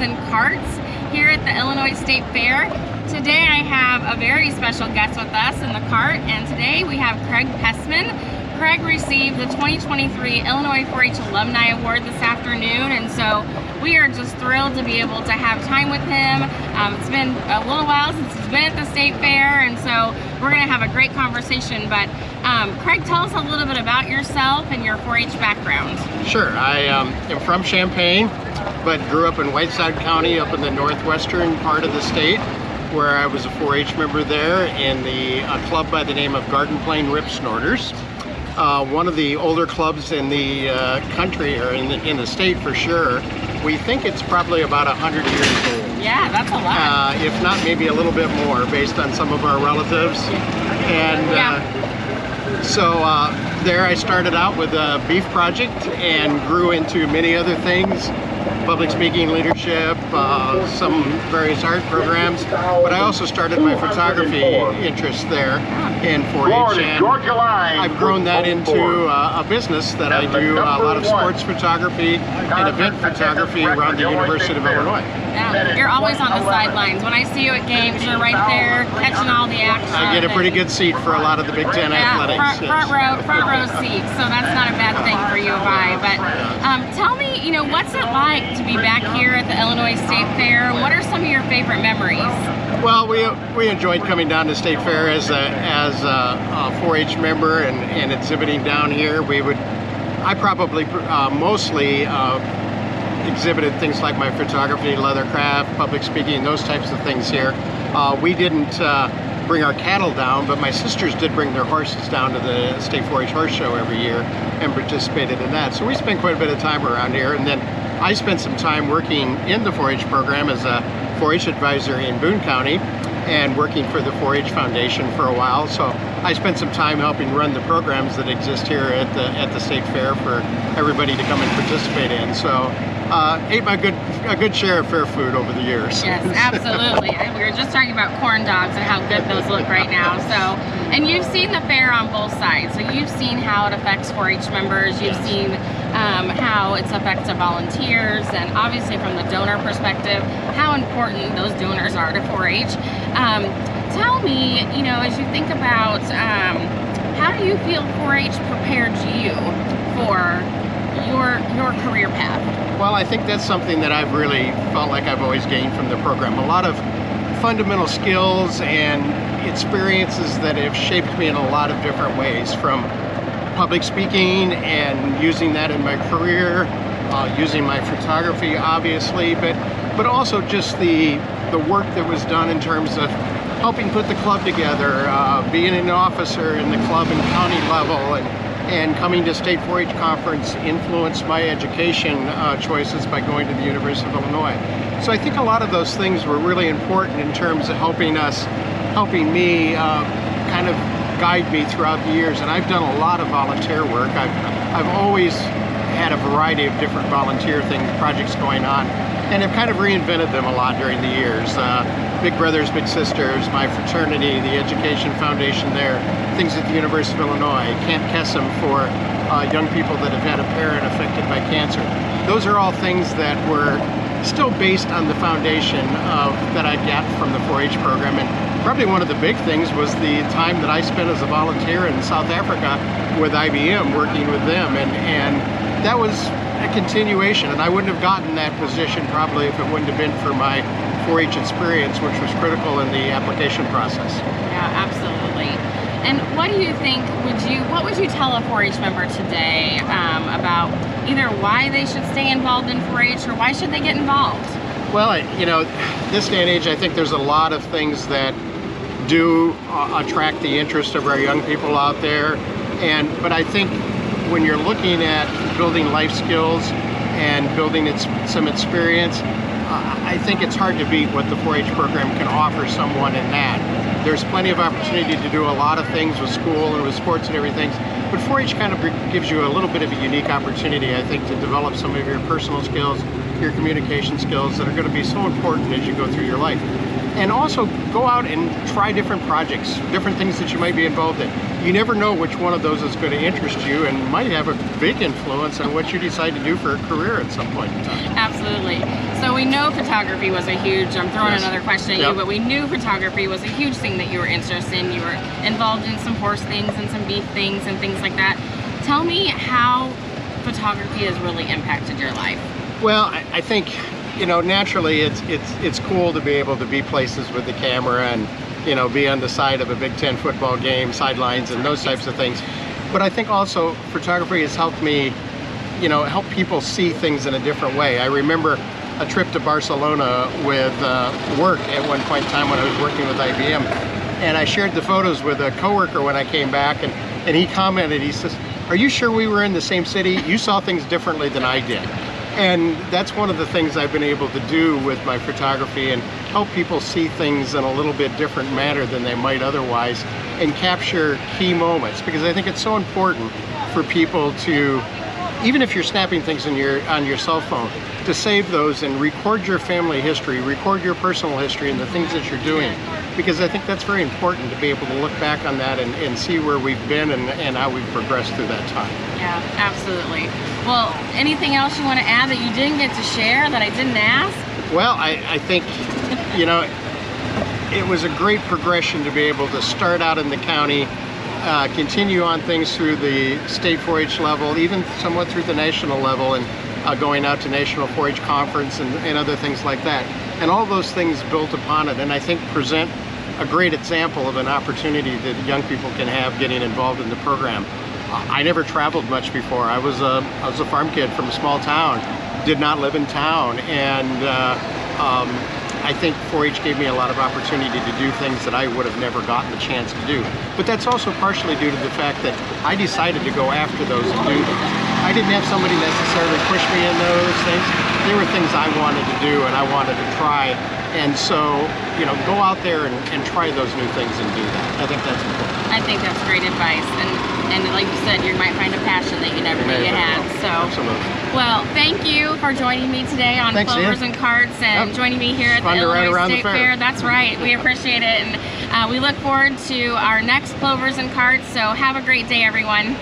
and carts here at the Illinois State Fair. Today I have a very special guest with us in the cart, and today we have Craig Pessman. Craig received the 2023 Illinois 4-H Alumni Award this afternoon, and so we are just thrilled to be able to have time with him. It's been a little while since he's been at the State Fair, and so we're going to have a great conversation. But Craig, tell us a little bit about yourself and your 4-H background. Sure. I am from Champaign, but grew up in Whiteside County up in the northwestern part of the state, where I was a 4-H member there in the club by the name of Garden Plain Rip Snorters. One of the older clubs in the country, or in the state for sure. We think it's probably about 100 years old. Yeah, that's a lot. If not, maybe a little bit more based on some of our relatives. And so there I started out with a beef project and grew into many other things. Public speaking, leadership, some various art programs, but I also started my photography interest there in 4-H, and I've grown that into a business that I do a lot of sports photography and event photography around the University of Illinois. Yeah, you're always on the sidelines. When I see you at games, you're right there catching all the action. I get a pretty good seat for a lot of the Big Ten athletics. Front row seats, so that's not a bad thing for you and I. But tell me, what's it like to be back here at the Illinois State Fair? What are some of your favorite memories? Well, we enjoyed coming down to State Fair as a 4-H member and exhibiting down here. I probably mostly exhibited things like my photography, leathercraft, public speaking, those types of things here. We didn't bring our cattle down, but my sisters did bring their horses down to the State 4-H Horse Show every year and participated in that. So we spent quite a bit of time around here, and then I spent some time working in the 4-H program as a 4-H advisor in Boone County and working for the 4-H Foundation for a while. So I spent some time helping run the programs that exist here at the State Fair for everybody to come and participate in. So ate a good share of fair food over the years. Yes, absolutely. We were just talking about corn dogs and how good those look right now. So, and you've seen the fair on both sides. So you've seen how it affects 4-H members. You've seen how it affects the volunteers, and obviously from the donor perspective, how important those donors are to 4-H. Tell me, as you think about how do you feel 4-H prepared you for your career path? Well, I think that's something that I've really felt like I've always gained from the program. A lot of fundamental skills and experiences that have shaped me in a lot of different ways, from public speaking and using that in my career, using my photography obviously, but also just the work that was done in terms of helping put the club together, being an officer in the club and county level, and coming to State 4-H Conference influenced my education choices by going to the University of Illinois. So I think a lot of those things were really important in terms of helping me kind of guide me throughout the years. And I've done a lot of volunteer work. I've always had a variety of different volunteer projects going on, and have kind of reinvented them a lot during the years. Big Brothers, Big Sisters, my fraternity, the Education Foundation there, things at the University of Illinois, Camp Kesem for young people that have had a parent affected by cancer. Those are all things that were still based on the foundation that I got from the 4-H program. And probably one of the big things was the time that I spent as a volunteer in South Africa with IBM, working with them, and that was a continuation, and I wouldn't have gotten that position probably if it wouldn't have been for my 4-H experience, which was critical in the application process. Yeah, absolutely. And what do you think, what would you tell a 4-H member today about either why they should stay involved in 4-H or why should they get involved? Well, this day and age, I think there's a lot of things that do attract the interest of our young people out there, but I think when you're looking at building life skills and building some experience, I think it's hard to beat what the 4-H program can offer someone in that. There's plenty of opportunity to do a lot of things with school and with sports and everything, but 4-H kind of gives you a little bit of a unique opportunity, I think, to develop some of your personal skills, your communication skills that are going to be so important as you go through your life. And also go out and try different projects, different things that you might be involved in. You never know which one of those is going to interest you and might have a big influence on what you decide to do for a career at some point in time. Absolutely. So we know photography was a huge, I'm throwing another question at you, but we knew photography was a huge thing that you were interested in. You were involved in some horse things and some beef things and things like that. Tell me how photography has really impacted your life. Well, I think, you know, naturally it's cool to be able to be places with the camera and, you know, be on the side of a Big Ten football game, sidelines and those types of things. But I think also photography has helped me, you know, help people see things in a different way. I remember a trip to Barcelona with work at one point in time when I was working with IBM. And I shared the photos with a coworker when I came back, and he commented, he says, "Are you sure we were in the same city? You saw things differently than I did." And that's one of the things I've been able to do with my photography, and help people see things in a little bit different manner than they might otherwise, and capture key moments, because I think it's so important for people to, even if you're snapping things on your cell phone, to save those and record your family history, record your personal history and the things that you're doing, because I think that's very important to be able to look back on that and see where we've been and how we've progressed through that time. Yeah, absolutely. Well, anything else you want to add that you didn't get to share that I didn't ask? Well, I think, you know, it was a great progression to be able to start out in the county, continue on things through the state 4-H level, even somewhat through the national level, and going out to National 4-H Conference and other things like that. And all those things built upon it, and I think present a great example of an opportunity that young people can have getting involved in the program. I never traveled much before. I was a farm kid from a small town, did not live in town, and I think 4-H gave me a lot of opportunity to do things that I would have never gotten the chance to do. But that's also partially due to the fact that I decided to go after those and do them. I didn't have somebody necessarily push me in those things. They were things I wanted to do and I wanted to try. And so, you know, go out there and try those new things and do that. I think that's important. I think that's great advice. And like you said, you might find a passion that you never knew you had. So, absolutely. Well, thank you for joining me today on Clovers and Carts and joining me here at the Illinois State Fair. That's right. We appreciate it. And we look forward to our next Clovers and Carts. So have a great day, everyone.